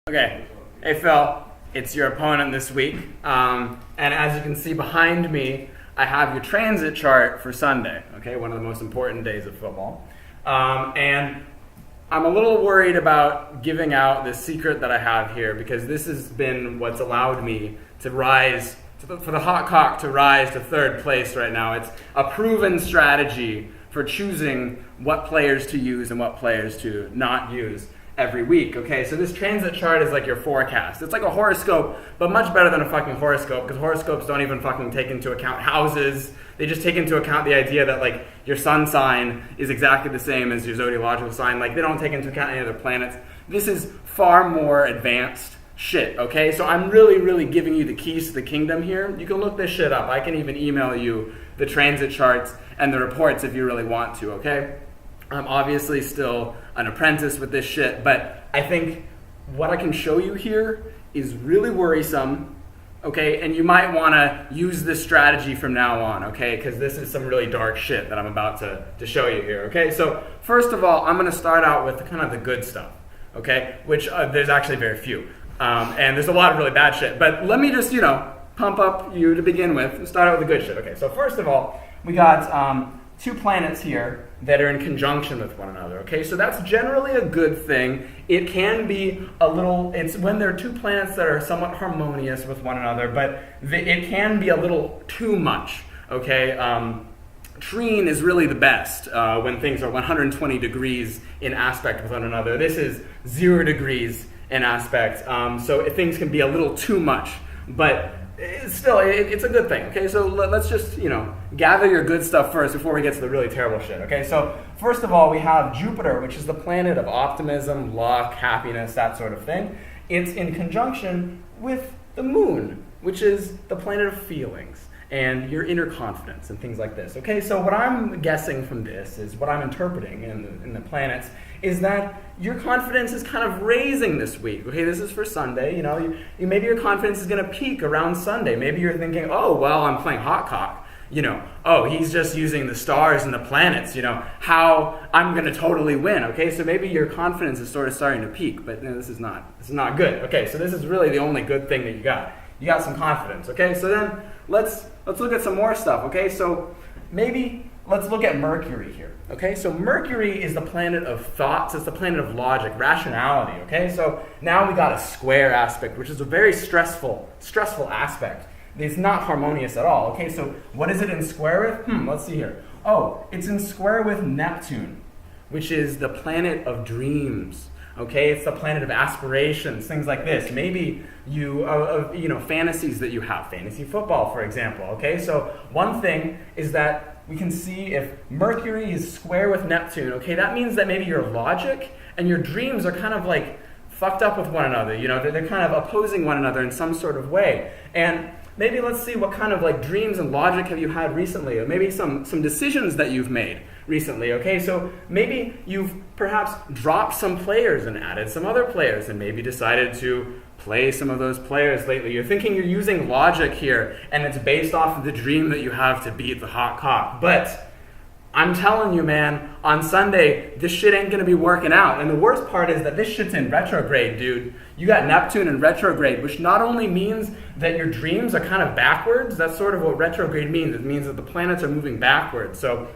Okay, hey Phil, it's your opponent this week, and as you can see behind me, I have your transit chart for Sunday, okay, one of the most important days of football, and I'm a little worried about giving out the secret that I have here because this has been what's allowed me to rise, for the Hot Cock to rise to third place right now. It's a proven strategy for choosing what players to use and what players to not use every week, okay? So this transit chart is like your forecast. It's like a horoscope, but much better than a fucking horoscope because horoscopes don't even fucking take into account houses. They just take into account the idea that like your sun sign is exactly the same as your zodiacal sign. Like they don't take into account any other planets. This is far more advanced shit, okay? So I'm really giving you the keys to the kingdom here. You can look this shit up. I can even email you the transit charts and the reports if you really want to, okay? I'm obviously still an apprentice with this shit, but I think what I can show you here is really worrisome, okay? And you might want to use this strategy from now on, okay? Because this is some really dark shit that I'm about to show you here, okay? So first of all, I'm going to start out with kind of the good stuff, okay? Which there's actually very few. And there's a lot of really bad shit. But let me just, pump up you to begin with. Start out with the good shit. Okay, so first of all, we got two planets here that are in conjunction with one another, okay? So that's generally a good thing. It can be it's when there are two planets that are somewhat harmonious with one another, but it can be a little too much, okay? Trine is really the best when things are 120 degrees in aspect with one another. This is 0 degrees in aspect, so things can be a little too much, but still, it's a good thing, okay? So let's just, gather your good stuff first before we get to the really terrible shit, okay? So first of all, we have Jupiter, which is the planet of optimism, luck, happiness, that sort of thing. It's in conjunction with the moon, which is the planet of feelings and your inner confidence and things like this, okay? So what I'm guessing from this is what I'm interpreting in the planets is that your confidence is kind of raising this week. Okay, this is for Sunday. Maybe your confidence is going to peak around Sunday. Maybe you're thinking, oh, well, I'm playing Hot Cock. Oh, he's just using the stars and the planets. How I'm going to totally win. Okay, so maybe your confidence is sort of starting to peak, but this is not good. Okay, so this is really the only good thing that you got. You got some confidence. Okay, so then let's look at some more stuff. Okay, so maybe let's look at Mercury here. Okay, so Mercury is the planet of thoughts. It's the planet of logic, rationality. Okay, so now we got a square aspect, which is a very stressful aspect. It's not harmonious at all. Okay, so what is it in square with? Let's see here. Oh, it's in square with Neptune, which is the planet of dreams. Okay, it's the planet of aspirations, things like this. Maybe fantasies that you have, fantasy football, for example. Okay, so one thing is that we can see if Mercury is square with Neptune, okay, that means that maybe your logic and your dreams are kind of like fucked up with one another. They're kind of opposing one another in some sort of way. And maybe let's see what kind of like dreams and logic have you had recently, or maybe some decisions that you've made recently, okay? So maybe you've perhaps dropped some players and added some other players and maybe decided to play some of those players lately. You're thinking you're using logic here, and it's based off of the dream that you have to beat the Hot Cock. But I'm telling you, man, on Sunday, this shit ain't gonna be working out. And the worst part is that this shit's in retrograde, dude. You got Neptune in retrograde, which not only means that your dreams are kind of backwards, that's sort of what retrograde means. It means that the planets are moving backwards. So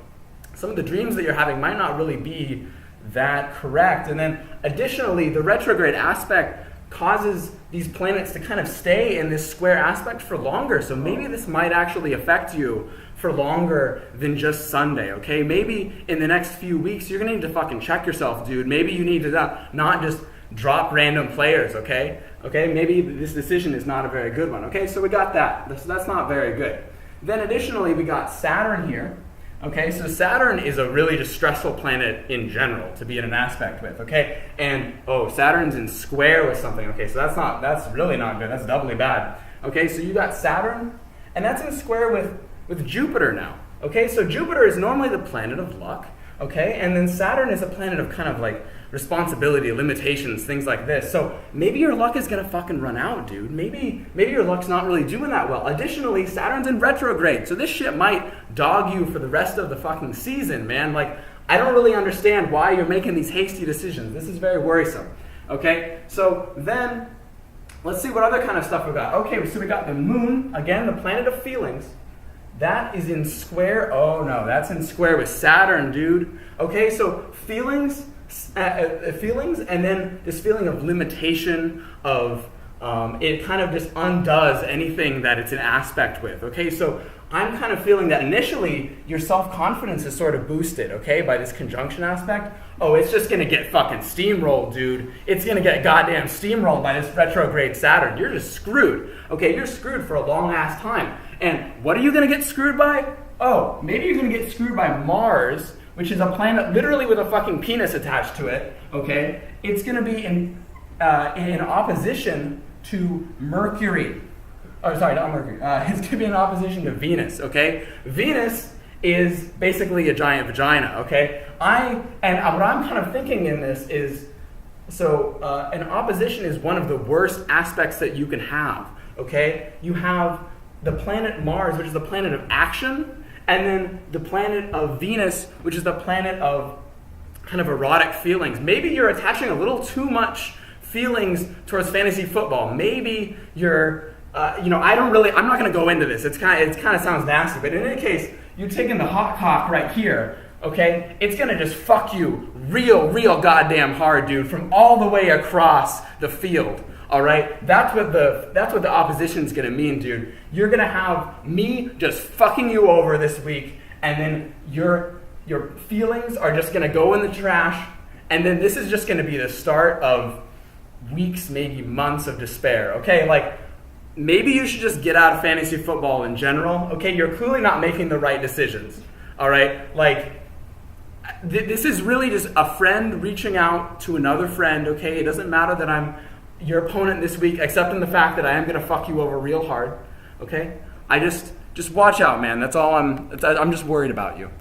some of the dreams that you're having might not really be that correct. And then additionally, the retrograde aspect causes these planets to kind of stay in this square aspect for longer. So maybe this might actually affect you for longer than just Sunday, okay? Maybe in the next few weeks, you're gonna need to fucking check yourself, dude. Maybe you need to not just drop random players, okay? Okay, maybe this decision is not a very good one, okay? So we got that. That's not very good. Then additionally, we got Saturn here. Okay, so Saturn is a really just stressful planet in general to be in an aspect with, okay? And, Saturn's in square with something, okay, so that's really not good, that's doubly bad. Okay, so you got Saturn, and that's in square with Jupiter now. Okay, so Jupiter is normally the planet of luck, okay? And then Saturn is a planet of kind of like responsibility, limitations, things like this. So maybe your luck is gonna fucking run out, dude. Maybe your luck's not really doing that well. Additionally, Saturn's in retrograde, so this shit might dog you for the rest of the fucking season, man. Like, I don't really understand why you're making these hasty decisions. This is very worrisome. Okay, so then let's see what other kind of stuff we got. Okay, so we got the moon, again, the planet of feelings. That is in square, oh no, that's in square with Saturn, dude. Okay, so feelings, and then this feeling of limitation, of it kind of just undoes anything that it's an aspect with. Okay, so I'm kind of feeling that initially your self-confidence is sort of boosted, okay, by this conjunction aspect. Oh, it's just gonna get fucking steamrolled, dude. It's gonna get goddamn steamrolled by this retrograde Saturn. You're just screwed. Okay, you're screwed for a long ass time. And what are you gonna get screwed by? Oh, maybe you're gonna get screwed by Mars, which is a planet literally with a fucking penis attached to it, okay? It's gonna be in opposition to Mercury. Oh, sorry, not Mercury. It's going to be in opposition to Venus, okay? Venus is basically a giant vagina, okay? What I'm kind of thinking in this is, so an opposition is one of the worst aspects that you can have, okay? You have the planet Mars, which is the planet of action, and then the planet of Venus, which is the planet of kind of erotic feelings. Maybe you're attaching a little too much feelings towards fantasy football. Maybe you're I'm not going to go into this. It kind of sounds nasty, but in any case, you're taking the hot cock right here, okay? It's going to just fuck you real goddamn hard, dude, from all the way across the field, all right? That's what the opposition's going to mean, dude. You're going to have me just fucking you over this week, and then your feelings are just going to go in the trash, and then this is just going to be the start of weeks, maybe months of despair, okay? Like, maybe you should just get out of fantasy football in general. Okay, you're clearly not making the right decisions. All right, like this is really just a friend reaching out to another friend. Okay, it doesn't matter that I'm your opponent this week, except in the fact that I am gonna fuck you over real hard. Okay, I just watch out, man. That's all I'm just worried about you.